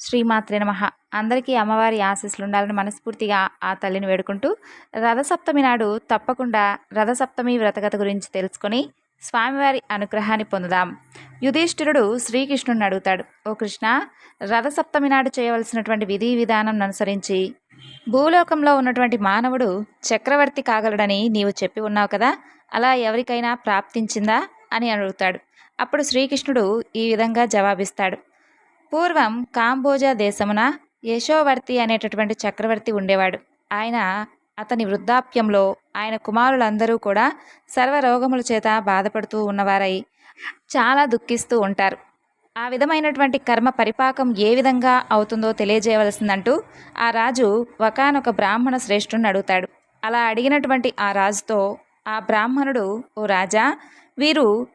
శ్రీమాత్రే నమః. అందరికీ అమ్మవారి ఆశీస్సులు ఉండాలని మనస్ఫూర్తిగా ఆ తల్లిని వేడుకుంటూ, రథసప్తమి నాడు తప్పకుండా రథసప్తమి వ్రతకథ గురించి తెలుసుకొని స్వామివారి అనుగ్రహాన్ని పొందుదాం. యుధిష్ఠిరుడు శ్రీకృష్ణుడిని అడుగుతాడు, ఓ కృష్ణ, రథసప్తమి నాడు చేయవలసినటువంటి విధి విధానం అనుసరించి భూలోకంలో ఉన్నటువంటి మానవుడు చక్రవర్తి కాగలడని నీవు చెప్పి ఉన్నావు కదా, అలా ఎవరికైనా ప్రాప్తించిందా అని అడుగుతాడు. అప్పుడు శ్రీకృష్ణుడు ఈ విధంగా జవాబిస్తాడు. పూర్వం కాంబోజా దేశమున యశోవర్తి అనేటటువంటి చక్రవర్తి ఉండేవాడు. అతని వృద్ధాప్యంలో ఆయన కుమారులందరూ కూడా సర్వరోగముల చేత బాధపడుతూ ఉన్నవారై చాలా దుఃఖిస్తూ ఉంటారు. ఆ విధమైనటువంటి కర్మ పరిపాకం ఏ విధంగా అవుతుందో తెలియజేయవలసిందంటూ ఆ రాజు ఒకానొక బ్రాహ్మణ శ్రేష్ఠుని అడుగుతాడు. అలా అడిగినటువంటి ఆ రాజుతో ఆ బ్రాహ్మణుడు, ఓ రాజా,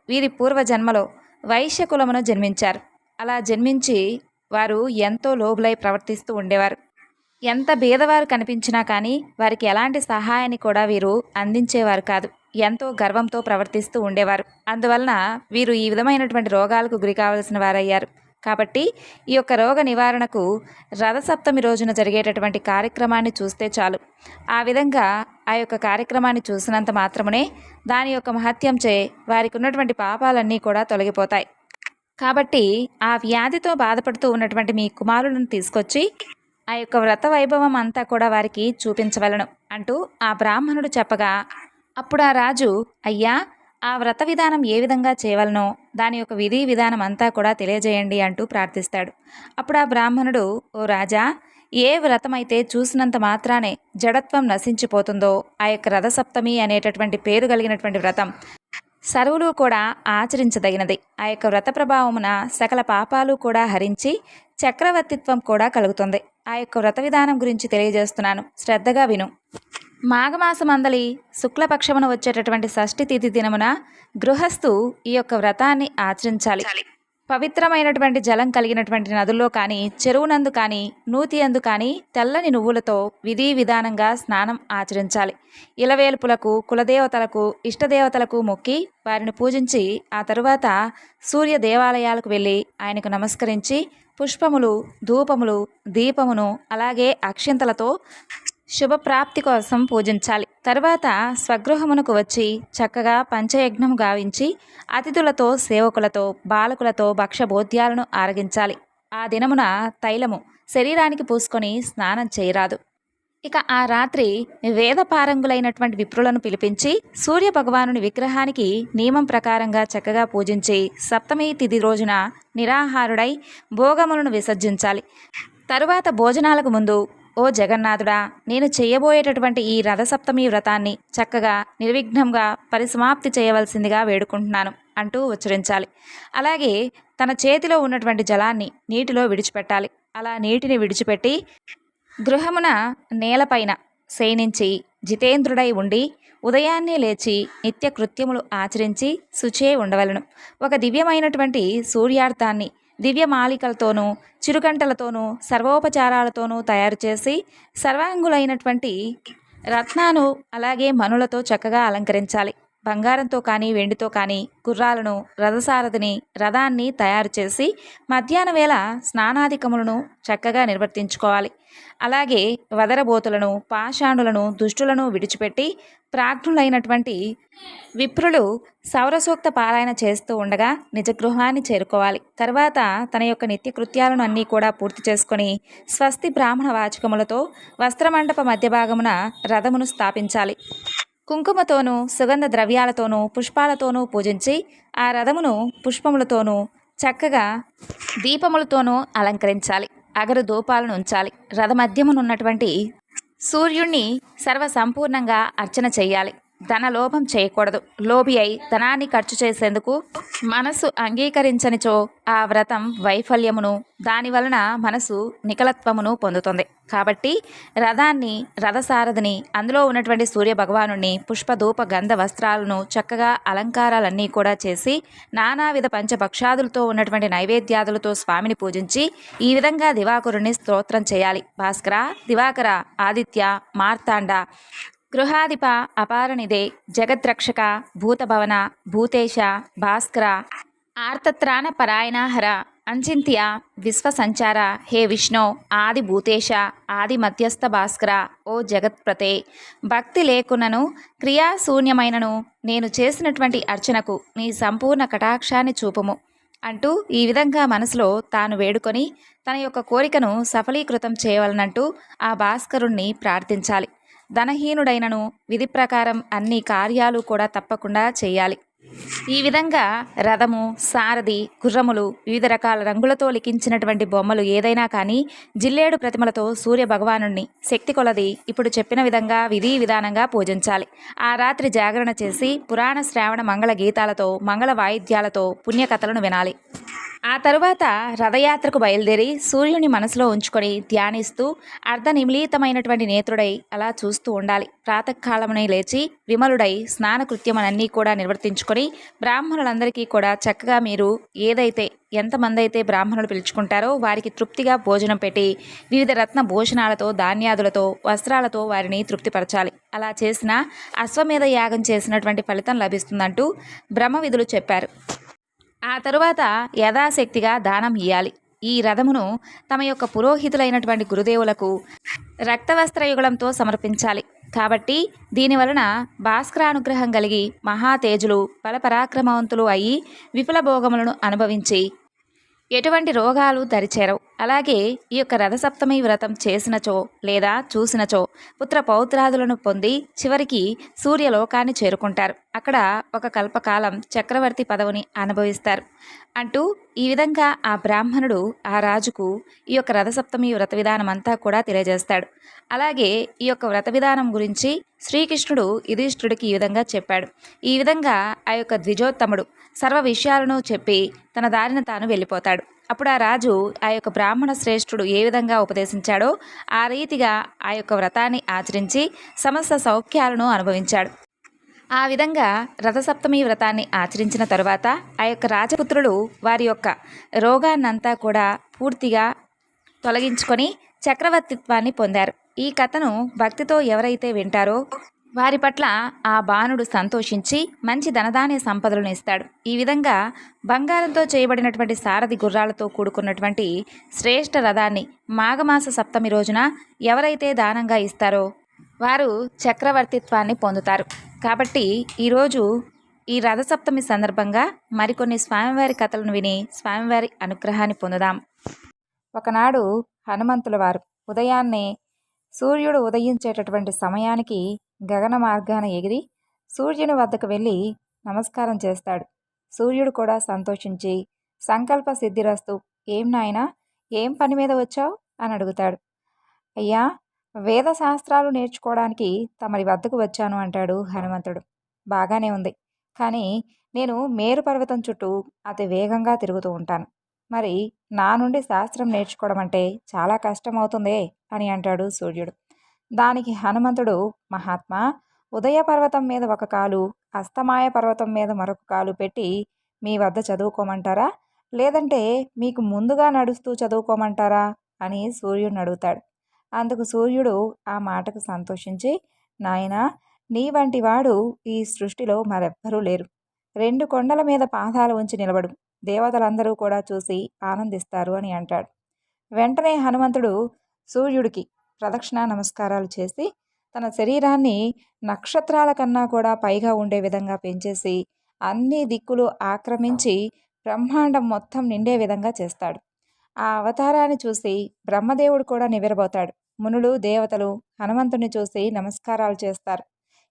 వీరి పూర్వజన్మలో వైశ్య కులమును జన్మించారు. అలా జన్మించి వారు ఎంతో లోబులై ప్రవర్తిస్తూ ఉండేవారు. ఎంత భేదవారు కనిపించినా కానీ వారికి ఎలాంటి సహాయాన్ని కూడా వీరు అందించేవారు కాదు. ఎంతో గర్వంతో ప్రవర్తిస్తూ ఉండేవారు. అందువలన వీరు ఈ విధమైనటువంటి రోగాలకు గురి కావలసిన వారయ్యారు. కాబట్టి ఈ యొక్క రోగ నివారణకు రథసప్తమి రోజున జరిగేటటువంటి కార్యక్రమాన్ని చూస్తే చాలు. ఆ విధంగా ఆ యొక్క కార్యక్రమాన్ని చూసినంత మాత్రమే దాని యొక్క మహత్యంచే వారికి ఉన్నటువంటి పాపాలన్నీ కూడా తొలగిపోతాయి. కాబట్టి ఆ వ్యాధితో బాధపడుతూ ఉన్నటువంటి మీ కుమారులను తీసుకొచ్చి ఆ యొక్క వ్రత వైభవం అంతా కూడా వారికి చూపించవలను అంటూ ఆ బ్రాహ్మణుడు చెప్పగా, అప్పుడు ఆ రాజు, అయ్యా, ఆ వ్రత విధానం ఏ విధంగా చేయవలనో దాని యొక్క విధి విధానం అంతా కూడా తెలియజేయండి అంటూ ప్రార్థిస్తాడు. అప్పుడు ఆ బ్రాహ్మణుడు, ఓ రాజా, ఏ వ్రతమైతే చూసినంత మాత్రానే జడత్వం నశించిపోతుందో ఆ యొక్క రథసప్తమి అనేటటువంటి పేరు కలిగినటువంటి వ్రతం సర్వులు కూడా ఆచరించదగినది. ఆ యొక్క వ్రత ప్రభావమున సకల పాపాలు కూడా హరించి చక్రవర్తిత్వం కూడా కలుగుతుంది. ఆ యొక్క వ్రత విధానం గురించి తెలియజేస్తున్నాను, శ్రద్ధగా విను. మాఘమాసమందలి శుక్లపక్షమున వచ్చేటటువంటి షష్ఠి తిథి దినమున గృహస్థు ఈ యొక్క వ్రతాన్ని ఆచరించాలి. పవిత్రమైనటువంటి జలం కలిగినటువంటి నదుల్లో కానీ, చెరువునందు కానీ, నూతి అందు కానీ తెల్లని నువ్వులతో విధి విధానంగా స్నానం ఆచరించాలి. ఇలవేల్పులకు, కులదేవతలకు, ఇష్టదేవతలకు మొక్కి వారిని పూజించి ఆ తరువాత సూర్య దేవాలయాలకు వెళ్ళి ఆయనకు నమస్కరించి పుష్పములు, ధూపములు, దీపమును అలాగే అక్షింతలతో శుభప్రాప్తి కోసం పూజించాలి. తరువాత స్వగృహమునకు వచ్చి చక్కగా పంచయజ్ఞము గావించి అతిథులతో, సేవకులతో, బాలకులతో భక్ష్యభోద్యాలను ఆరగించాలి. ఆ దినమున తైలము శరీరానికి పూసుకొని స్నానం చేయరాదు. ఇక ఆ రాత్రి వేదపారంగులైనటువంటి విప్రులను పిలిపించి సూర్య భగవానుని విగ్రహానికి నియమం ప్రకారంగా చక్కగా పూజించి సప్తమి తిథి రోజున నిరాహారుడై భోగములను విసర్జించాలి. తరువాత భోజనాలకు ముందు, ఓ జగన్నాథుడా, నేను చేయబోయేటటువంటి ఈ రథసప్తమి వ్రతాన్ని చక్కగా నిర్విఘ్నంగా పరిసమాప్తి చేయవలసిందిగా వేడుకుంటున్నాను అంటూ ఉచ్చరించాలి. అలాగే తన చేతిలో ఉన్నటువంటి జలాన్ని నీటిలో విడిచిపెట్టాలి. అలా నీటిని విడిచిపెట్టి గృహమున నేలపైన శయనించి జితేంద్రుడై ఉండి ఉదయాన్నే లేచి నిత్య కృత్యములు ఆచరించి శుచే ఉండవలను. ఒక దివ్యమైనటువంటి సూర్యార్థాన్ని దివ్యమాలికలతోనూ, చిరుగంటలతోనూ, సర్వోపచారాలతోనూ తయారు చేసి సర్వాంగులైనటువంటి రత్నాను అలాగే మణులతో చక్కగా అలంకరించాలి. బంగారంతో కానీ, వెండితో కానీ గుర్రాలను, రథసారథిని, రథాన్ని తయారు చేసి మధ్యాహ్న వేళ స్నానాధికములను చక్కగా నిర్వర్తించుకోవాలి. అలాగే వదరబోతులను, పాషాణులను, దుష్టులను విడిచిపెట్టి ప్రాజ్ఞులైనటువంటి విప్రులు సౌరసూక్త పారాయణ చేస్తూ ఉండగా నిజగృహాన్ని చేరుకోవాలి. తర్వాత తన యొక్క నిత్యకృత్యాలను అన్నీ కూడా పూర్తి చేసుకొని స్వస్తి బ్రాహ్మణ వాచకములతో వస్త్రమండప మధ్య భాగమున రథమును స్థాపించాలి. కుంకుమతోనూ, సుగంధ ద్రవ్యాలతోనూ, పుష్పాలతోనూ పూజించి ఆ రథమును పుష్పములతోనూ చక్కగా దీపములతోనూ అలంకరించాలి. అగరు ధూపాలను ఉంచాలి. రథమధ్యమునున్నటువంటి సూర్యుణ్ణి సర్వసంపూర్ణంగా అర్చన చేయాలి. ధన లోభం చేయకూడదు. లోభి అయి ధనాన్ని ఖర్చు చేసేందుకు మనసు అంగీకరించనిచో ఆ వ్రతం వైఫల్యమును, దాని వలన మనసు నికలత్వమును పొందుతుంది. కాబట్టి రథాన్ని, రథసారథిని, అందులో ఉన్నటువంటి సూర్య భగవానుని పుష్పధూప గంధ వస్త్రాలను చక్కగా అలంకారాలన్నీ కూడా చేసి నానావిధ పంచభక్షాదులతో ఉన్నటువంటి నైవేద్యాదులతో స్వామిని పూజించి ఈ విధంగా దివాకరుని స్తోత్రం చేయాలి. భాస్కర, దివాకర, ఆదిత్య, మార్తాండ, గృహాధిప, అపారనిదే, జగద్రక్షక, భూతభవన, భూతేశ, భాస్కర, ఆర్తత్రాణ పరాయణహర అంచింత్య విశ్వసంచార హే విష్ణు ఆది భూతేశ ఆది మధ్యస్థ భాస్కర ఓ జగత్ప్రతే భక్తి లేకునను క్రియాశూన్యమైనను నేను చేసినటువంటి అర్చనకు నీ సంపూర్ణ కటాక్షాన్ని చూపుము అంటూ ఈ విధంగా మనసులో తాను వేడుకొని తన యొక్క కోరికను సఫలీకృతం చేయవలనంటూ ఆ భాస్కరుణ్ణి ప్రార్థించాలి. ధనహీనుడైనను విధి ప్రకారం అన్ని కార్యాలు కూడా తప్పకుండా చేయాలి. ఈ విధంగా రథము, సారథి, గుర్రములు, వివిధ రకాల రంగులతో లిఖించినటువంటి బొమ్మలు ఏదైనా కానీ జిల్లేడు ప్రతిమలతో సూర్య భగవానుణ్ణి శక్తి కొలది ఇప్పుడు చెప్పిన విధంగా విధి విధానంగా పూజించాలి. ఆ రాత్రి జాగరణ చేసి పురాణ శ్రావణ మంగళ గీతాలతో మంగళ వాయిద్యాలతో పుణ్యకథలను వినాలి. ఆ తరువాత రథయాత్రకు బయలుదేరి సూర్యుని మనసులో ఉంచుకొని ధ్యానిస్తూ అర్ధనిమిళితమైనటువంటి నేత్రుడై అలా చూస్తూ ఉండాలి. ప్రాతకాలమునే లేచి విమలుడై స్నానకృత్యములన్నీ కూడా నిర్వర్తించుకొని బ్రాహ్మణులందరికీ కూడా చక్కగా మీరు ఏదైతే ఎంతమంది అయితే బ్రాహ్మణులు పిలుచుకుంటారో వారికి తృప్తిగా భోజనం పెట్టి వివిధ రత్న భూషణాలతో ధాన్యాదులతో వస్త్రాలతో వారిని తృప్తిపరచాలి. అలా చేసిన అశ్వమేధ యాగం చేసినటువంటి ఫలితం లభిస్తుందంటూ బ్రహ్మవిధులు చెప్పారు. ఆ తరువాత యథాశక్తిగా దానం ఇయ్యాలి. ఈ రథమును తమ యొక్క పురోహితులైనటువంటి గురుదేవులకు రక్తవస్త్రయుగళంతో సమర్పించాలి. కాబట్టి దీనివలన భాస్కరానుగ్రహం కలిగి మహాతేజులు బలపరాక్రమవంతులు అయి విపుల భోగములను అనుభవించి ఎటువంటి రోగాలు దరిచేరవు. అలాగే ఈ యొక్క రథసప్తమి వ్రతం చేసినచో లేదా చూసినచో పుత్ర పౌత్రాదులను పొంది చివరికి సూర్యలోకాన్ని చేరుకుంటారు. అక్కడ ఒక కల్పకాలం చక్రవర్తి పదవిని అనుభవిస్తారు అంటూ ఈ విధంగా ఆ బ్రాహ్మణుడు ఆ రాజుకు ఈ యొక్క రథసప్తమి వ్రత విధానం అంతా కూడా తెలియజేస్తాడు. అలాగే ఈ యొక్క వ్రత విధానం గురించి శ్రీకృష్ణుడు యుధిష్ఠుడికి ఈ విధంగా చెప్పాడు. ఈ విధంగా ఆ యొక్క ద్విజోత్తముడు సర్వ విషయాలను చెప్పి తన దారిన తాను వెళ్ళిపోతాడు. అప్పుడు ఆ రాజు ఆ యొక్క బ్రాహ్మణ శ్రేష్ఠుడు ఏ విధంగా ఉపదేశించాడో ఆ రీతిగా ఆ యొక్క వ్రతాన్ని ఆచరించి సమస్త సౌఖ్యాలను అనుభవించాడు. ఆ విధంగా రథసప్తమి వ్రతాన్ని ఆచరించిన తరువాత ఆ యొక్క రాజపుత్రులు వారి యొక్క రోగాన్నంతా కూడా పూర్తిగా తొలగించుకొని చక్రవర్తిత్వాన్ని పొందారు. ఈ కథను భక్తితో ఎవరైతే వింటారో వారి పట్ల ఆ బాణుడు సంతోషించి మంచి ధనధాన్య సంపదలను ఇస్తాడు. ఈ విధంగా బంగారంతో చేయబడినటువంటి సారథి గుర్రాలతో కూడుకున్నటువంటి శ్రేష్ఠ రథాన్ని మాఘమాస సప్తమి రోజున ఎవరైతే దానంగా ఇస్తారో వారు చక్రవర్తిత్వాన్ని పొందుతారు. కాబట్టి ఈరోజు ఈ రథసప్తమి సందర్భంగా మరికొన్ని స్వామివారి కథలను విని స్వామివారి అనుగ్రహాన్ని పొందుదాం. ఒకనాడు హనుమంతుల వారు ఉదయాన్నే సూర్యుడు ఉదయించేటటువంటి సమయానికి గగన మార్గాన ఎగిరి సూర్యుని వద్దకు వెళ్ళి నమస్కారం చేస్తాడు. సూర్యుడు కూడా సంతోషించి సంకల్ప సిద్ధిరస్తు, ఏం నాయనా, ఏం పని మీద వచ్చావు అని అడుగుతాడు. అయ్యా, వేద శాస్త్రాలు నేర్చుకోవడానికి తమరి వద్దకు వచ్చాను అంటాడు హనుమంతుడు. బాగానే ఉంది, కానీ నేను మేరు పర్వతం చుట్టూ అతి వేగంగా తిరుగుతూ ఉంటాను. మరి నా నుండి శాస్త్రం నేర్చుకోవడం అంటే చాలా కష్టమవుతుందే అని అంటాడు సూర్యుడు. దానికి హనుమంతుడు, మహాత్మా, ఉదయ పర్వతం మీద ఒక కాలు, అస్తమాయ పర్వతం మీద మరొక కాలు పెట్టి మీ వద్ద చదువుకోమంటారా, లేదంటే మీకు ముందుగా నడుస్తూ చదువుకోమంటారా అని సూర్యుడిని అడుగుతాడు. అందుకు సూర్యుడు ఆ మాటకు సంతోషించి, నాయనా, నీ వంటి వాడు ఈ సృష్టిలో మరెవ్వరూ లేరు. 2 కొండల మీద పాదాలు ఉంచి నిలబడు, దేవతలందరూ కూడా చూసి ఆనందిస్తారు అని అంటాడు. వెంటనే హనుమంతుడు సూర్యుడికి ప్రదక్షిణ నమస్కారాలు చేసి తన శరీరాన్ని నక్షత్రాల కన్నా కూడా పైగా ఉండే విధంగా పెంచేసి అన్ని దిక్కులు ఆక్రమించి బ్రహ్మాండం మొత్తం నిండే విధంగా చేస్తాడు. ఆ అవతారాన్ని చూసి బ్రహ్మదేవుడు కూడా నివ్వెరబోతాడు. మునులు, దేవతలు హనుమంతుని చూసి నమస్కారాలు చేస్తారు.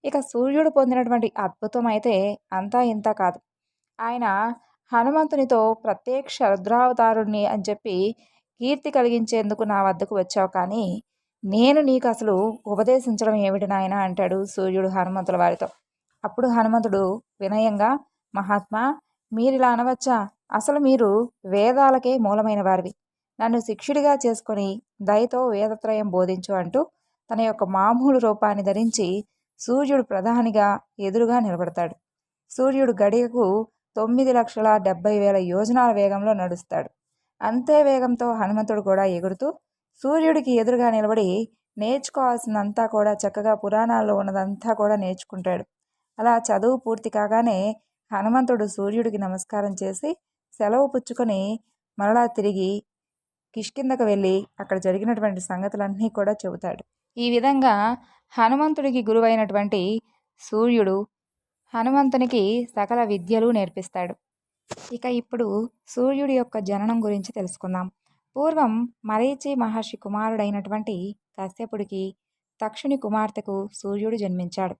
ఇక సూర్యుడు పొందినటువంటి అద్భుతం అయితే అంతా ఇంత కాదు. ఆయన హనుమంతునితో ప్రత్యక్ష రుద్రావతారుణ్ణి అని చెప్పి కీర్తి కలిగించేందుకు నా వద్దకు వచ్చావు, కానీ నేను నీకు అసలు ఉపదేశించడం ఏమిటి నాయన అంటాడు సూర్యుడు హనుమంతుల వారితో. అప్పుడు హనుమంతుడు వినయంగా, మహాత్మా, మీరిలా అనవచ్చా? అసలు మీరు వేదాలకే మూలమైన వారివి. నన్ను శిష్యుడిగా చేసుకొని దయతో వేదత్రయం బోధించు అంటూ తన యొక్క మామూలు రూపాన్ని ధరించి సూర్యుడు ప్రధానిగా ఎదురుగా నిలబడతాడు. సూర్యుడు గడియకు 9,70,000 యోజనాల వేగంలో నడుస్తాడు. అంతే వేగంతో హనుమంతుడు కూడా ఎగురుతూ సూర్యుడికి ఎదురుగా నిలబడి నేర్చుకోవాల్సిందంతా కూడా చక్కగా పురాణాల్లో ఉన్నదంతా కూడా నేర్చుకుంటాడు. అలా చదువు పూర్తి కాగానే హనుమంతుడు సూర్యుడికి నమస్కారం చేసి సెలవు పుచ్చుకొని మరలా తిరిగి కిష్కిందకు వెళ్ళి అక్కడ జరిగినటువంటి సంగతులన్నీ కూడా చెబుతాడు. ఈ విధంగా హనుమంతుడికి గురువైనటువంటి సూర్యుడు హనుమంతునికి సకల విద్యలు నేర్పిస్తాడు. ఇక ఇప్పుడు సూర్యుడి యొక్క జననం గురించి తెలుసుకుందాం. పూర్వం మరీచి మహర్షి కుమారుడైనటువంటి కశ్యపుడికి తక్షుని కుమార్తెకు సూర్యుడు జన్మించాడు.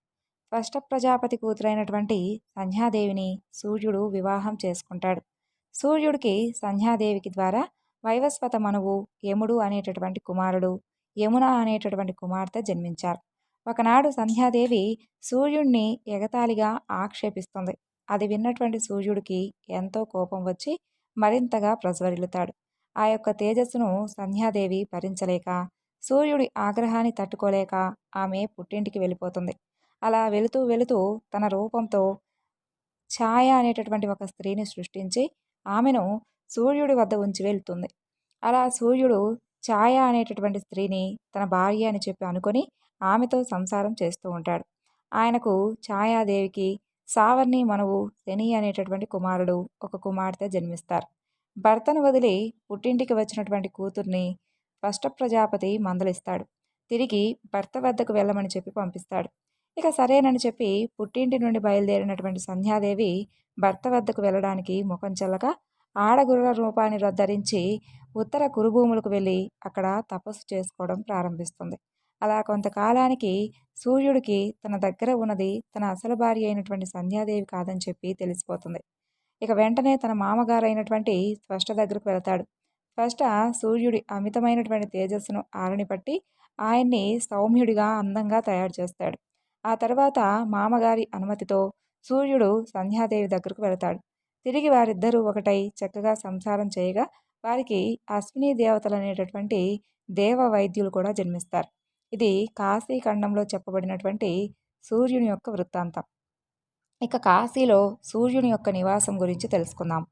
త్వష్ట ప్రజాపతి కూతురైనటువంటి సంధ్యాదేవిని సూర్యుడు వివాహం చేసుకుంటాడు. సూర్యుడికి సంధ్యాదేవికి ద్వారా వైవస్వత మనువు, యముడు అనేటటువంటి కుమారుడు, యమున అనేటటువంటి కుమార్తె జన్మించారు. ఒకనాడు సంధ్యాదేవి సూర్యుడిని ఎగతాళిగా ఆక్షేపిస్తుంది. అది విన్నటువంటి సూర్యుడికి ఎంతో కోపం వచ్చి మరింతగా ప్రజ్వరిల్లుతాడు. ఆ యొక్క తేజస్సును సంధ్యాదేవి భరించలేక, సూర్యుడి ఆగ్రహాన్ని తట్టుకోలేక ఆమె పుట్టింటికి వెళ్ళిపోతుంది. అలా వెళుతూ వెళుతూ తన రూపంతో ఛాయ అనేటటువంటి ఒక స్త్రీని సృష్టించి ఆమెను సూర్యుడి వద్ద ఉంచి వెళ్తుంది. అలా సూర్యుడు ఛాయ అనేటటువంటి స్త్రీని తన భార్య అని చెప్పి అనుకొని ఆమెతో సంసారం చేస్తూ ఉంటాడు. ఆయనకు ఛాయాదేవికి సావర్ణి మనువు శని అనేటటువంటి కుమారుడు, ఒక కుమార్తె జన్మిస్తారు. భర్తను వదిలి పుట్టింటికి వచ్చినటువంటి కూతుర్ని త్వష్ట ప్రజాపతి మందలిస్తాడు. తిరిగి భర్త వద్దకు వెళ్ళమని చెప్పి పంపిస్తాడు. ఇక సరేనని చెప్పి పుట్టింటి నుండి బయలుదేరినటువంటి సంధ్యాదేవి భర్త వద్దకు వెళ్ళడానికి ముఖం చెల్లక ఆడగుర్ర రూపాన్ని ధరించి ఉత్తర కురుభూములకు వెళ్ళి అక్కడ తపస్సు చేసుకోవడం ప్రారంభిస్తుంది. అలా కొంతకాలానికి సూర్యుడికి తన దగ్గర ఉన్నది తన అసలు భార్య అయినటువంటి సంధ్యాదేవి కాదని చెప్పి తెలిసిపోతుంది. ఇక వెంటనే తన మామగారైనటువంటి త్వష్ట దగ్గరకు వెళతాడు. త్వష్ట సూర్యుడి అమితమైనటువంటి తేజస్సును ఆరనిపట్టి ఆయన్ని సౌమ్యుడిగా అందంగా తయారు చేస్తాడు. ఆ తర్వాత మామగారి అనుమతితో సూర్యుడు సంధ్యాదేవి దగ్గరకు వెళతాడు. తిరిగి వారిద్దరూ ఒకటై చక్కగా సంసారం చేయగా వారికి అశ్విని దేవతలు అనేటటువంటి దేవ వైద్యులు కూడా జన్మిస్తారు. ఇది కాశీ ఖండంలో చెప్పబడినటువంటి సూర్యుని యొక్క వృత్తాంతం. ఇక కాశీలో సూర్యుని యొక్క నివాసం గురించి తెలుసుకుందాం.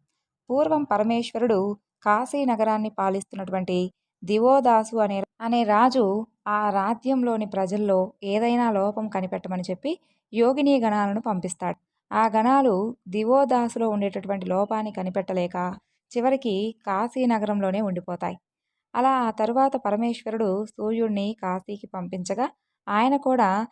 పూర్వం పరమేశ్వరుడు కాశీ నగరాన్ని పాలిస్తున్నటువంటి దివోదాసు అనే రాజు ఆ రాజ్యంలోని ప్రజల్లో ఏదైనా లోపం కనిపెట్టమని చెప్పి యోగిని గణాలను పంపిస్తాడు. ఆ గణాలు దివోదాసులో ఉండేటటువంటి లోపాన్ని కనిపెట్టలేక చివరికి కాశీ నగరంలోనే ఉండిపోతాయి. అలా ఆ తరువాత పరమేశ్వరుడు సూర్యుడిని కాశీకి పంపించగా ఆయన కూడా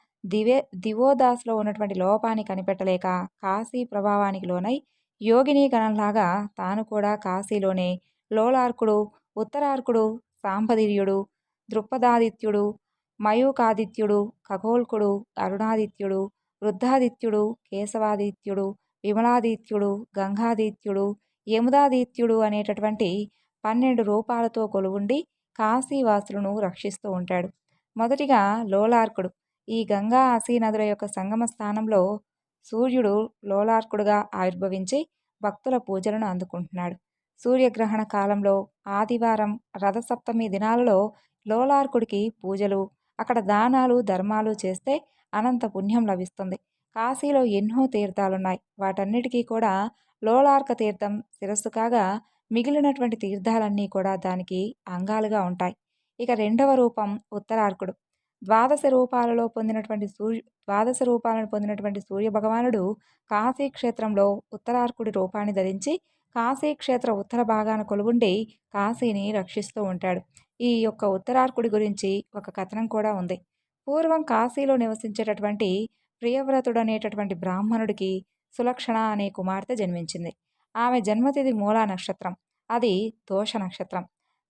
దివోదాస్లో ఉన్నటువంటి లోపాన్ని కనిపెట్టలేక కాశీ ప్రభావానికి లోనై యోగిని గణంలాగా తాను కూడా కాశీలోనే లోలార్కుడు, ఉత్తరార్కుడు, సాంబదిర్యుడు, దృపదాదిత్యుడు, మయూకాదిత్యుడు, ఖగోల్కుడు, అరుణాదిత్యుడు, వృద్ధాదిత్యుడు, కేశవాదిత్యుడు, విమలాదిత్యుడు, గంగాదిత్యుడు, యముదాదిత్యుడు అనేటటువంటి 12 రూపాలతో కొలువుండి కాశీవాసులను రక్షిస్తూ ఉంటాడు. మొదటిగా లోలార్కుడు. ఈ గంగా అసీ నదుల యొక్క సంగమ స్థానంలో సూర్యుడు లోలార్కుడుగా ఆవిర్భవించి భక్తుల పూజలను అందుకుంటున్నాడు. సూర్యగ్రహణ కాలంలో ఆదివారం, రథసప్తమి దినాలలో లోలార్కుడికి పూజలు, అక్కడ దానాలు ధర్మాలు చేస్తే అనంత పుణ్యం లభిస్తుంది. కాశీలో ఎన్నో తీర్థాలున్నాయి. వాటన్నిటికీ కూడా లోలార్క తీర్థం శిరస్సు కాగా మిగిలినటువంటి తీర్థాలన్నీ కూడా దానికి అంగాలుగా ఉంటాయి. ఇక రెండవ రూపం ఉత్తరార్కుడు. ద్వాదశ రూపాలను పొందినటువంటి సూర్య భగవానుడు కాశీక్షేత్రంలో ఉత్తరార్కుడి రూపాన్ని ధరించి కాశీక్షేత్ర ఉత్తర భాగాన కొలువుండి కాశీని రక్షిస్తూ ఉంటాడు. ఈ యొక్క ఉత్తరార్కుడి గురించి ఒక కథనం కూడా ఉంది. పూర్వం కాశీలో నివసించేటటువంటి ప్రియవ్రతుడు అనేటటువంటి బ్రాహ్మణుడికి సులక్షణ అనే కుమార్తె జన్మించింది. ఆమె జన్మతిథి మూలా నక్షత్రం. అది దోష నక్షత్రం.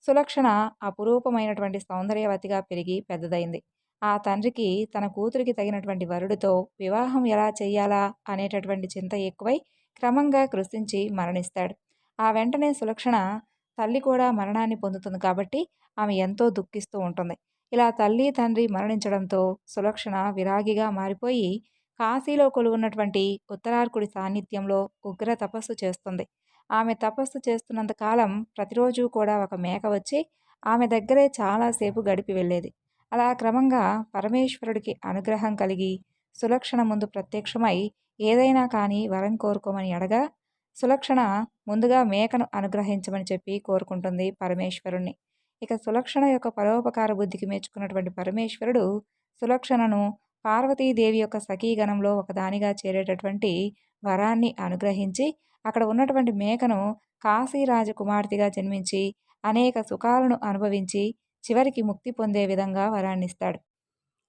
సులక్షణ అపురూపమైనటువంటి సౌందర్యవతిగా పెరిగి పెద్దదైంది. ఆ తండ్రికి తన కూతురికి తగినటువంటి వరుడితో వివాహం ఎలా చెయ్యాలా అనేటటువంటి చింత ఎక్కువై క్రమంగా కృషించి మరణిస్తాడు. ఆ వెంటనే సులక్షణ తల్లి కూడా మరణాన్ని పొందుతుంది కాబట్టి ఆమె ఎంతో దుఃఖిస్తూ ఉంటుంది. ఇలా తల్లి తండ్రి మరణించడంతో సులక్షణ విరాగిగా మారిపోయి కాశీలో కొలువున్నటువంటి ఉత్తరార్కుడి సాన్నిధ్యంలో ఉగ్ర తపస్సు చేస్తుంది. ఆమె తపస్సు చేస్తున్నంత కాలం ప్రతిరోజు కూడా ఒక మేక వచ్చి ఆమె దగ్గరే చాలాసేపు గడిపి వెళ్ళేది. అలా క్రమంగా పరమేశ్వరుడికి అనుగ్రహం కలిగి సులక్షణ ముందు ప్రత్యక్షమై ఏదైనా కానీ వరం కోరుకోమని అడగా సులక్షణ ముందుగా మేకను అనుగ్రహించమని చెప్పి కోరుకుంటుంది పరమేశ్వరుణ్ణి. ఇక సులక్షణ యొక్క పరోపకార బుద్ధికి మెచ్చుకున్నటువంటి పరమేశ్వరుడు సులక్షణను పార్వతీదేవి యొక్క సఖీగణంలో ఒకదానిగా చేరేటటువంటి వరాన్ని అనుగ్రహించి అక్కడ ఉన్నటువంటి మేకను కాశీ రాజకుమార్తెగా జన్మించి అనేక సుఖాలను అనుభవించి చివరికి ముక్తి పొందే విధంగా వరాన్నిస్తాడు.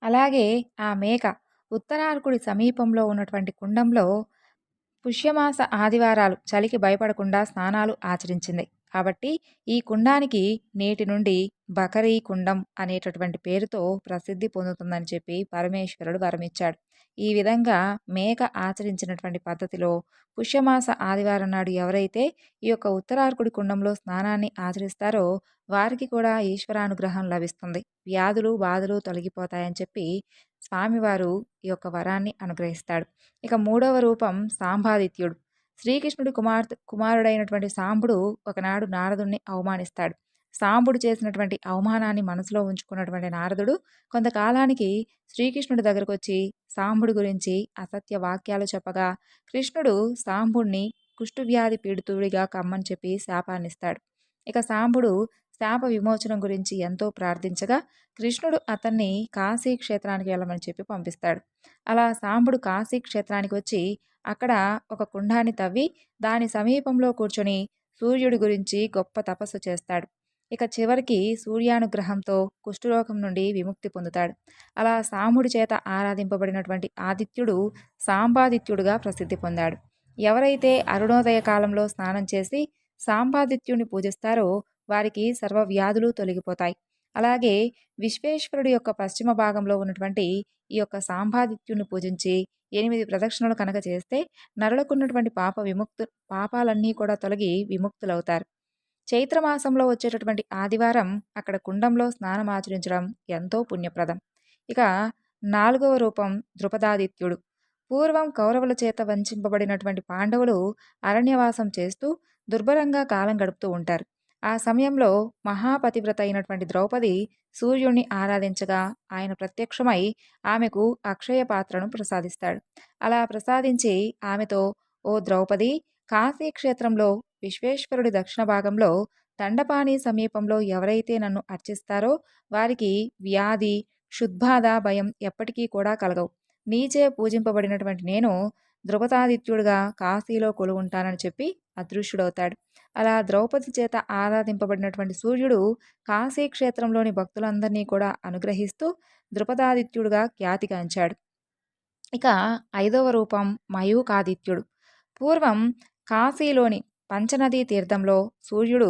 అలాగే ఆ మేక ఉత్తరార్కుడి సమీపంలో ఉన్నటువంటి కుండంలో పుష్యమాస ఆదివారాలు చలికి భయపడకుండా స్నానాలు ఆచరించింది. కాబట్టి ఈ కుండానికి నేటి నుండి బకరీ కుండం అనేటటువంటి పేరుతో ప్రసిద్ధి పొందుతుందని చెప్పి పరమేశ్వరుడు వరమిచ్చాడు. ఈ విధంగా మేక ఆచరించినటువంటి పద్ధతిలో పుష్యమాస ఆదివారం నాడు ఎవరైతే ఈ యొక్క ఉత్తరార్కుడి కుండంలో స్నానాన్ని ఆచరిస్తారో వారికి కూడా ఈశ్వరానుగ్రహం లభిస్తుంది. వ్యాధులు బాధలు తొలగిపోతాయని చెప్పి స్వామివారు ఈ యొక్క వరాన్ని అనుగ్రహిస్తాడు. ఇక మూడవ రూపం సాంబాదిత్యుడు. శ్రీకృష్ణుడి కుమారుడైనటువంటి సాంబుడు ఒకనాడు నారదుణ్ణి అవమానిస్తాడు. సాంబుడు చేసినటువంటి అవమానాన్ని మనసులో ఉంచుకున్నటువంటి నారదుడు కొంతకాలానికి శ్రీకృష్ణుడి దగ్గరకు వచ్చి సాంబుడి గురించి అసత్య వాక్యాలు చెప్పగా కృష్ణుడు సాంబుడిని కుష్ఠవ్యాధి పీడితుడిగా కమ్మని చెప్పి శాపాన్నిస్తాడు. ఇక సాంబుడు శాప విమోచనం గురించి ఎంతో ప్రార్థించగా కృష్ణుడు అతన్ని కాశీ క్షేత్రానికి వెళ్ళమని చెప్పి పంపిస్తాడు. అలా సాంబుడు కాశీ క్షేత్రానికి వచ్చి అక్కడ ఒక కుండాన్ని తవ్వి దాని సమీపంలో కూర్చొని సూర్యుడి గురించి గొప్ప తపస్సు చేస్తాడు. ఇక చివరికి సూర్యానుగ్రహంతో కుష్ఠరోగం నుండి విముక్తి పొందుతాడు. అలా సాంబుడి చేత ఆరాధింపబడినటువంటి ఆదిత్యుడు సాంబాదిత్యుడుగా ప్రసిద్ధి పొందాడు. ఎవరైతే అరుణోదయ కాలంలో స్నానం చేసి సాంబాదిత్యుడిని పూజిస్తారో వారికి సర్వ వ్యాధులు తొలగిపోతాయి. అలాగే విశ్వేశ్వరుడి యొక్క పశ్చిమ భాగంలో ఉన్నటువంటి ఈ యొక్క సాంబాదిత్యుని పూజించి 8 ప్రదక్షిణలు కనుక చేస్తే నరులకున్నటువంటి పాపాలన్నీ కూడా తొలగి విముక్తులవుతారు. చైత్రమాసంలో వచ్చేటటువంటి ఆదివారం అక్కడ కుండంలో స్నానం ఆచరించడం ఎంతో పుణ్యప్రదం. ఇక 4వ రూపం ద్రుపదాదిత్యుడు. పూర్వం కౌరవుల చేత వంచింపబడినటువంటి పాండవులు అరణ్యవాసం చేస్తూ దుర్భరంగా కాలం గడుపుతూ ఉంటారు. ఆ సమయంలో మహాపతివ్రత అయినటువంటి ద్రౌపది సూర్యుణ్ణి ఆరాధించగా ఆయన ప్రత్యక్షమై ఆమెకు అక్షయ పాత్రను ప్రసాదిస్తాడు. అలా ప్రసాదించి ఆమెతో, ఓ ద్రౌపది, కాశీ క్షేత్రంలో విశ్వేశ్వరుడి దక్షిణ భాగంలో దండపాణి సమీపంలో ఎవరైతే నన్ను అర్చిస్తారో వారికి వ్యాధి శుద్బాధ భయం ఎప్పటికీ కూడా కలగవు. నీచే పూజింపబడినటువంటి నేను ద్రుపదాదిత్యుడిగా కాశీలో కొలువుంటానని చెప్పి అదృశ్యుడవుతాడు. అలా ద్రౌపది చేత ఆరాధింపబడినటువంటి సూర్యుడు కాశీ క్షేత్రంలోని భక్తులందరినీ కూడా అనుగ్రహిస్తూ ద్రుపదాదిత్యుడుగా ఖ్యాతిగాంచాడు. ఇక 5వ రూపం మయూకాదిత్యుడు. పూర్వం కాశీలోని పంచనదీ తీర్థంలో సూర్యుడు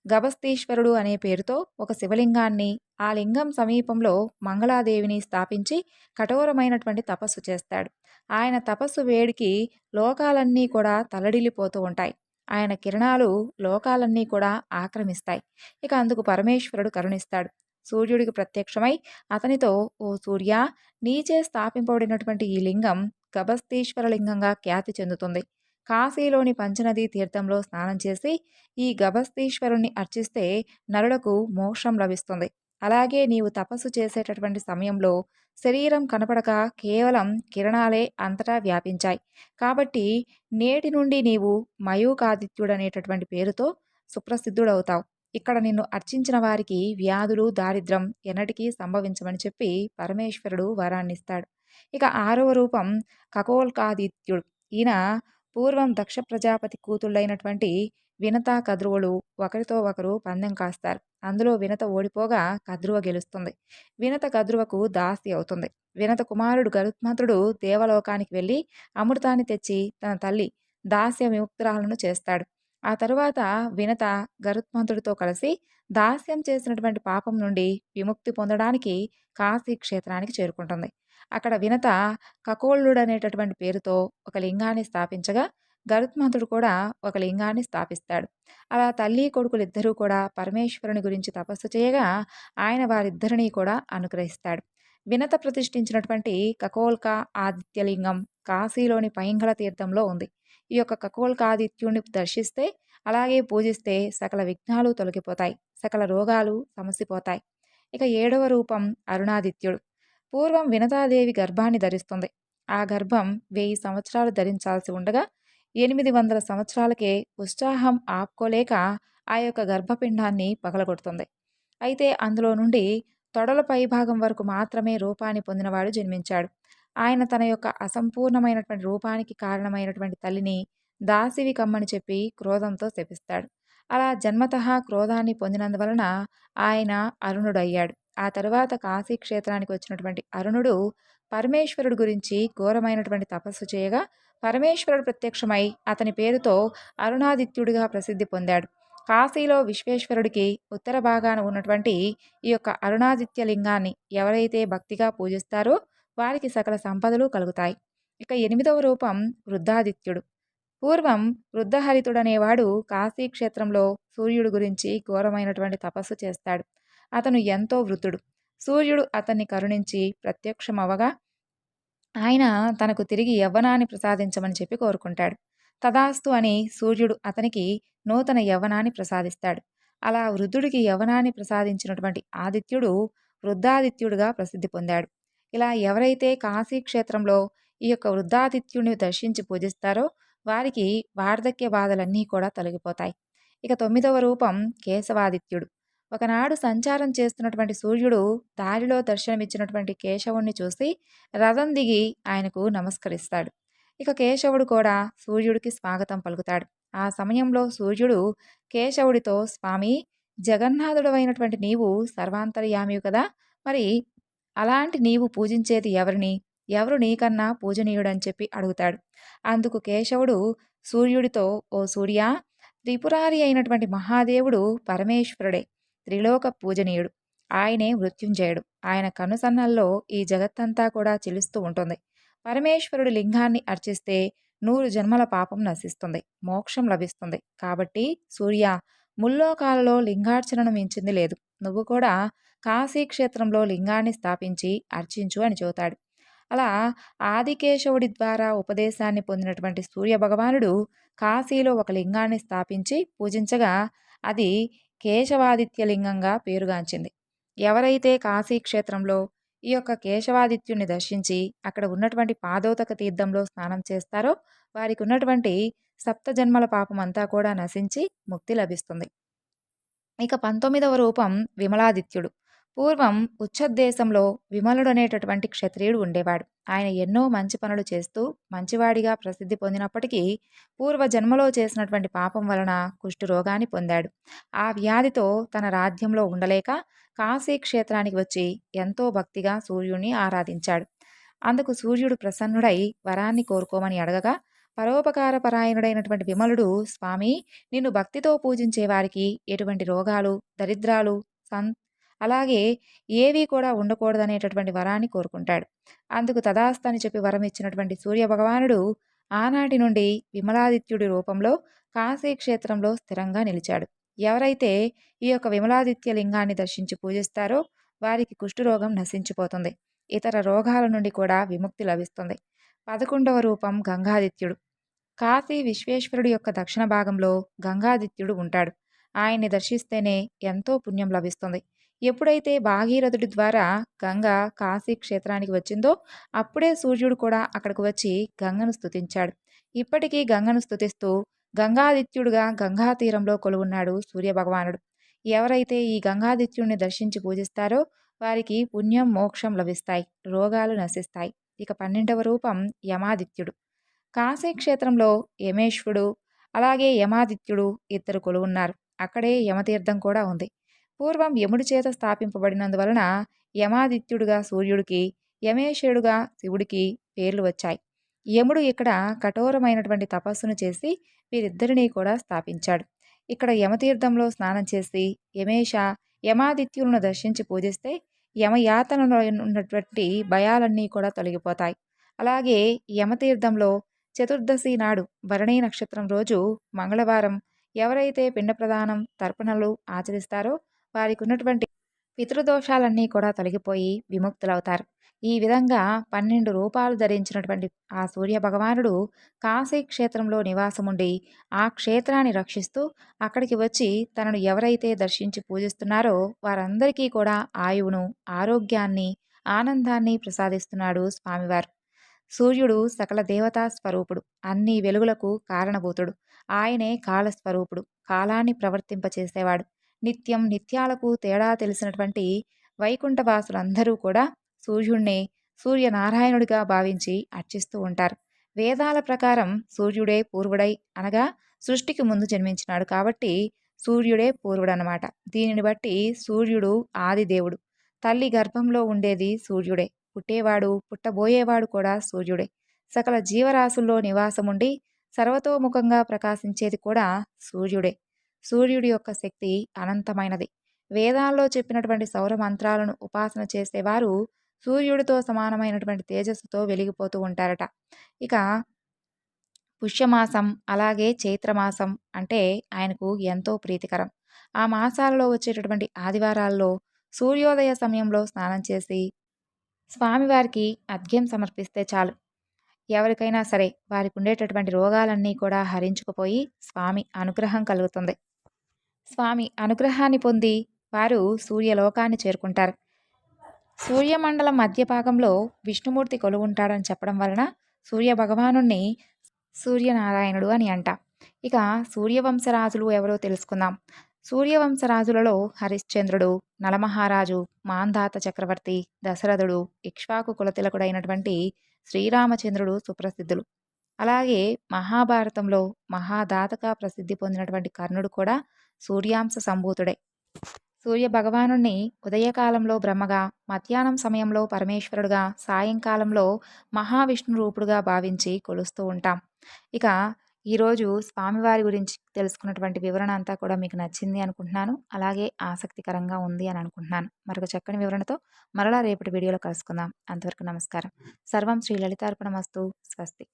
గభస్తీశ్వరుడు అనే పేరుతో ఒక శివలింగాన్ని, ఆ లింగం సమీపంలో మంగళాదేవిని స్థాపించి కఠోరమైనటువంటి తపస్సు చేస్తాడు. ఆయన తపస్సు వేడికి లోకాలన్నీ కూడా తలడిల్లిపోతూ ఉంటాయి. ఆయన కిరణాలు లోకాలన్నీ కూడా ఆక్రమిస్తాయి. ఇక అందుకు పరమేశ్వరుడు కరుణిస్తాడు. సూర్యుడికి ప్రత్యక్షమై అతనితో, ఓ సూర్య, నీచే స్థాపింపబడినటువంటి ఈ లింగం గభస్తీశ్వర లింగంగా ఖ్యాతి చెందుతుంది. కాశీలోని పంచనదీ తీర్థంలో స్నానం చేసి ఈ గభస్తీశ్వరుణ్ణి అర్చిస్తే నరులకు మోక్షం లభిస్తుంది. అలాగే నీవు తపస్సు చేసేటటువంటి సమయంలో శరీరం కనపడక కేవలం కిరణాలే అంతటా వ్యాపించాయి. కాబట్టి నేటి నుండి నీవు మయూకాదిత్యుడనేటటువంటి పేరుతో సుప్రసిద్ధుడవుతావు. ఇక్కడ నిన్ను అర్చించిన వారికి వ్యాధులు దారిద్రం ఎన్నటికీ సంభవించమని చెప్పి పరమేశ్వరుడు వరాన్నిస్తాడు. ఇక 6వ రూపం ఖగోల్కాదిత్యుడు. ఈయన పూర్వం దక్ష ప్రజాపతి కూతుళ్ళైనటువంటి వినత కద్రువులు ఒకరితో ఒకరు పందెం కాస్తారు. అందులో వినత ఓడిపోగా కద్రువ గెలుస్తుంది. వినత కద్రువకు దాసి అవుతుంది. వినత కుమారుడు గరుత్మంతుడు దేవలోకానికి వెళ్ళి అమృతాన్ని తెచ్చి తన తల్లి దాస్య విముక్తురాలను చేస్తాడు. ఆ తరువాత వినత గరుత్మంతుడితో కలిసి దాస్యం చేసినటువంటి పాపం నుండి విముక్తి పొందడానికి కాశీ క్షేత్రానికి చేరుకుంటుంది. అక్కడ వినత ఖగోళుడనేటటువంటి పేరుతో ఒక లింగాన్ని స్థాపించగా గరుత్మంతుడు కూడా ఒక లింగాన్ని స్థాపిస్తాడు. అలా తల్లి కొడుకులిద్దరూ కూడా పరమేశ్వరుని గురించి తపస్సు చేయగా ఆయన వారిద్దరినీ కూడా అనుగ్రహిస్తాడు. వినత ప్రతిష్ఠించినటువంటి ఖగోల్క ఆదిత్యలింగం కాశీలోని పైంగళ తీర్థంలో ఉంది. ఈ యొక్క ఖగోల్కాదిత్యుడిని దర్శిస్తే, అలాగే పూజిస్తే సకల విఘ్నాలు తొలగిపోతాయి, సకల రోగాలు సమసిపోతాయి. ఇక 7వ రూపం అరుణాదిత్యుడు. పూర్వం వినతాదేవి గర్భాన్ని ధరిస్తుంది. ఆ గర్భం 1000 సంవత్సరాలు ధరించాల్సి ఉండగా 800 సంవత్సరాలకే ఉత్సాహం ఆపుకోలేక ఆ యొక్క గర్భపిండాన్ని పగలగొడుతుంది. అయితే అందులో నుండి తొడల పైభాగం వరకు మాత్రమే రూపాన్ని పొందినవాడు జన్మించాడు. ఆయన తన యొక్క అసంపూర్ణమైనటువంటి రూపానికి కారణమైనటువంటి తల్లిని దాసివి కమ్మని చెప్పి క్రోధంతో శపిస్తాడు. అలా జన్మతః క్రోధాన్ని పొందినందువలన ఆయన అరుణుడయ్యాడు. ఆ తరువాత కాశీ క్షేత్రానికి వచ్చినటువంటి అరుణుడు పరమేశ్వరుడు గురించి ఘోరమైనటువంటి తపస్సు చేయగా పరమేశ్వరుడు ప్రత్యక్షమై అతని పేరుతో అరుణాదిత్యుడిగా ప్రసిద్ధి పొందాడు. కాశీలో విశ్వేశ్వరుడికి ఉత్తర భాగాన ఉన్నటువంటి ఈ యొక్క అరుణాదిత్య లింగాన్ని ఎవరైతే భక్తిగా పూజిస్తారో వారికి సకల సంపదలు కలుగుతాయి. ఇక 8వ రూపం వృద్ధాదిత్యుడు. పూర్వం వృద్ధహరితుడనేవాడు కాశీ క్షేత్రంలో సూర్యుడు గురించి ఘోరమైనటువంటి తపస్సు చేస్తాడు. అతను ఎంతో వృద్ధుడు. సూర్యుడు అతన్ని కరుణించి ప్రత్యక్షమవగా ఆయన తనకు తిరిగి యవ్వనాన్ని ప్రసాదించమని చెప్పి కోరుకుంటాడు. తదాస్తు అని సూర్యుడు అతనికి నూతన యవ్వనాన్ని ప్రసాదిస్తాడు. అలా వృద్ధుడికి యవ్వనాన్ని ప్రసాదించినటువంటి ఆదిత్యుడు వృద్ధాదిత్యుడుగా ప్రసిద్ధి పొందాడు. ఇలా ఎవరైతే కాశీ క్షేత్రంలో ఈ యొక్క వృద్ధాదిత్యుడిని దర్శించి పూజిస్తారో వారికి వార్ధక్య బాధలన్నీ కూడా తొలగిపోతాయి. ఇక 9వ రూపం కేశవాదిత్యుడు. ఒకనాడు సంచారం చేస్తున్నటువంటి సూర్యుడు దారిలో దర్శనమిచ్చినటువంటి కేశవుణ్ణి చూసి రథం దిగి ఆయనకు నమస్కరిస్తాడు. ఇక కేశవుడు కూడా సూర్యుడికి స్వాగతం పలుకుతాడు. ఆ సమయంలో సూర్యుడు కేశవుడితో, స్వామి, జగన్నాథుడవైనటువంటి నీవు సర్వాంతర్యామివి కదా, మరి అలాంటి నీవు పూజించేది ఎవరిని, ఎవరు నీకన్నా పూజనీయుడని చెప్పి అడుగుతాడు. అందుకు కేశవుడు సూర్యుడితో, ఓ సూర్య, త్రిపురారి అయినటువంటి మహాదేవుడు పరమేశ్వరుడే, త్రిలోక పూజనీయుడు. ఆయనే మృత్యుంజయుడు. ఆయన కనుసన్నల్లో ఈ జగత్తంతా కూడా చిలుస్తూ ఉంటుంది. పరమేశ్వరుడి లింగాన్ని అర్చిస్తే 100 జన్మల పాపం నశిస్తుంది, మోక్షం లభిస్తుంది. కాబట్టి సూర్య, ముల్లోకాలలో లింగార్చనను మించింది లేదు. నువ్వు కూడా కాశీ క్షేత్రంలో లింగాన్ని స్థాపించి అర్చించు అని చెబుతాడు. అలా ఆదికేశవుడి ద్వారా ఉపదేశాన్ని పొందినటువంటి సూర్య భగవానుడు కాశీలో ఒక లింగాన్ని స్థాపించి పూజించగా అది కేశవాదిత్య లింగంగా పేరుగాంచింది. ఎవరైతే కాశీ క్షేత్రంలో ఈ యొక్క కేశవాదిత్యుని దర్శించి అక్కడ ఉన్నటువంటి పాదోదక తీర్థంలో స్నానం చేస్తారో వారికి ఉన్నటువంటి సప్త జన్మల పాపం అంతా కూడా నశించి ముక్తి లభిస్తుంది. ఇక 19వ రూపం విమలాదిత్యుడు. పూర్వం ఉచ్ఛద్దేశంలో విమలుడు అనేటటువంటి క్షత్రియుడు ఉండేవాడు. ఆయన ఎన్నో మంచి పనులు చేస్తూ మంచివాడిగా ప్రసిద్ధి పొందినప్పటికీ పూర్వ జన్మలో చేసినటువంటి పాపం వలన కుష్ఠరోగాన్ని పొందాడు. ఆ వ్యాధితో తన రాజ్యంలో ఉండలేక కాశీ క్షేత్రానికి వచ్చి ఎంతో భక్తిగా సూర్యుడిని ఆరాధించాడు. అందుకు సూర్యుడు ప్రసన్నుడై వరాన్ని కోరుకోమని అడగగా పరోపకారపరాయణుడైనటువంటి విమలుడు, స్వామి, నిన్ను భక్తితో పూజించే వారికి ఎటువంటి రోగాలు, దరిద్రాలు, అలాగే ఏవీ కూడా ఉండకూడదనేటటువంటి వరాన్ని కోరుకుంటాడు. అందుకు తదాస్తని చెప్పి వరం ఇచ్చినటువంటి సూర్యభగవానుడు ఆనాటి నుండి విమలాదిత్యుడి రూపంలో కాశీ క్షేత్రంలో స్థిరంగా నిలిచాడు. ఎవరైతే ఈ యొక్క విమలాదిత్య లింగాన్ని దర్శించి పూజిస్తారో వారికి కుష్ఠరోగం నశించిపోతుంది. ఇతర రోగాల నుండి కూడా విముక్తి లభిస్తుంది. 11వ రూపం గంగాదిత్యుడు. కాశీ విశ్వేశ్వరుడు యొక్క దక్షిణ భాగంలో గంగాదిత్యుడు ఉంటాడు. ఆయన్ని దర్శిస్తేనే ఎంతో పుణ్యం లభిస్తుంది. ఎప్పుడైతే భాగీరథుడి ద్వారా గంగ కాశీ క్షేత్రానికి వచ్చిందో అప్పుడే సూర్యుడు కూడా అక్కడికి వచ్చి గంగను స్తుతించాడు. ఇప్పటికీ గంగను స్తుతిస్తూ గంగాదిత్యుడుగా గంగా తీరంలో కొలువున్నాడు సూర్యభగవానుడు. ఎవరైతే ఈ గంగాదిత్యుడిని దర్శించి పూజిస్తారో వారికి పుణ్యం, మోక్షం లభిస్తాయి, రోగాలు నశిస్తాయి. ఇక 12వ రూపం యమాదిత్యుడు. కాశీ క్షేత్రంలో యమేశ్వరుడు అలాగే యమాదిత్యుడు ఇద్దరు కొలువున్నారు. అక్కడే యమతీర్థం కూడా ఉంది. పూర్వం యముడి చేత స్థాపింపబడినందువలన యమాదిత్యుడుగా సూర్యుడికి, యమేశ్వరుడుగా శివుడికి పేర్లు వచ్చాయి. యముడు ఇక్కడ కఠోరమైనటువంటి తపస్సును చేసి వీరిద్దరినీ కూడా స్థాపించాడు. ఇక్కడ యమతీర్థంలో స్నానం చేసి యమేష, యమాదిత్యులను దర్శించి పూజిస్తే యమయాతనలో ఉన్నటువంటి భయాలన్నీ కూడా తొలగిపోతాయి. అలాగే యమతీర్థంలో చతుర్దశి నాడు భరణీ నక్షత్రం రోజు మంగళవారం ఎవరైతే పిండ ప్రదానం, తర్పణలు ఆచరిస్తారో వారికి ఉన్నటువంటి పితృదోషాలన్నీ కూడా తొలగిపోయి విముక్తులవుతారు. ఈ విధంగా 12 రూపాలు ధరించినటువంటి ఆ సూర్య భగవానుడు కాశీ క్షేత్రంలో నివాసముండి ఆ క్షేత్రాన్ని రక్షిస్తూ అక్కడికి వచ్చి తనను ఎవరైతే దర్శించి పూజిస్తున్నారో వారందరికీ కూడా ఆయువును, ఆరోగ్యాన్ని, ఆనందాన్ని ప్రసాదిస్తున్నాడు స్వామివారు. సూర్యుడు సకల దేవతా స్వరూపుడు, అన్ని వెలుగులకు కారణభూతుడు. ఆయనే కాలస్వరూపుడు, కాలాన్ని ప్రవర్తింపచేసేవాడు. నిత్యం నిత్యాలకు తేడా తెలిసినటువంటి వైకుంఠవాసులందరూ కూడా సూర్యుణ్ణి సూర్యనారాయణుడిగా భావించి అర్చిస్తూ ఉంటారు. వేదాల ప్రకారం సూర్యుడే పూర్వుడై అనగా సృష్టికి ముందు జన్మించినాడు కాబట్టి సూర్యుడే పూర్వుడనమాట. దీనిని బట్టి సూర్యుడు ఆదిదేవుడు. తల్లి గర్భంలో ఉండేది సూర్యుడే. పుట్టేవాడు, పుట్టబోయేవాడు కూడా సూర్యుడే. సకల జీవరాశుల్లో నివాసముండి సర్వతోముఖంగా ప్రకాశించేది కూడా సూర్యుడే. సూర్యుడి యొక్క శక్తి అనంతమైనది. వేదాల్లో చెప్పినటువంటి సౌర మంత్రాలను ఉపాసన చేసేవారు సూర్యుడితో సమానమైనటువంటి తేజస్సుతో వెలిగిపోతూ ఉంటారట. ఇక పుష్యమాసం అలాగే చైత్రమాసం అంటే ఆయనకు ఎంతో ప్రీతికరం. ఆ మాసాలలో వచ్చేటటువంటి ఆదివారాల్లో సూర్యోదయ సమయంలో స్నానం చేసి స్వామివారికి అర్ఘ్యం సమర్పిస్తే చాలు, ఎవరికైనా సరే వారికి ఉండేటటువంటి రోగాలన్నీ కూడా హరించుకుపోయి స్వామి అనుగ్రహం కలుగుతుంది. స్వామి అనుగ్రహాన్ని పొంది వారు సూర్యలోకాన్ని చేరుకుంటారు. సూర్యమండలం మధ్య భాగంలో విష్ణుమూర్తి కొలువుంటాడని చెప్పడం వలన సూర్య భగవానుణ్ణి సూర్యనారాయణుడు అని అంట. ఇక సూర్యవంశరాజులు ఎవరో తెలుసుకుందాం. సూర్యవంశరాజులలో హరిశ్చంద్రుడు, నలమహారాజు, మాంధాత చక్రవర్తి, దశరథుడు, ఇక్ష్వాకు కులతిలకుడైనటువంటి శ్రీరామచంద్రుడు సుప్రసిద్ధులు. అలాగే మహాభారతంలో మహాదాతగా ప్రసిద్ధి పొందినటువంటి కర్ణుడు కూడా సూర్యాంశ సంభూతుడే. సూర్య భగవానుణ్ణి ఉదయకాలంలో బ్రహ్మగా, మధ్యాహ్నం సమయంలో పరమేశ్వరుడుగా, సాయంకాలంలో మహావిష్ణు రూపుడుగా భావించి కొలుస్తూ ఉంటాం. ఇక ఈరోజు స్వామివారి గురించి తెలుసుకున్నటువంటి వివరణ అంతా కూడా మీకు నచ్చింది అనుకుంటున్నాను. అలాగే ఆసక్తికరంగా ఉంది అని అనుకుంటున్నాను. మరొక చక్కని వివరణతో మరలా రేపటి వీడియోలో కలుసుకుందాం. అంతవరకు నమస్కారం. సర్వం శ్రీ లలితార్పణమస్తు. స్వస్తి.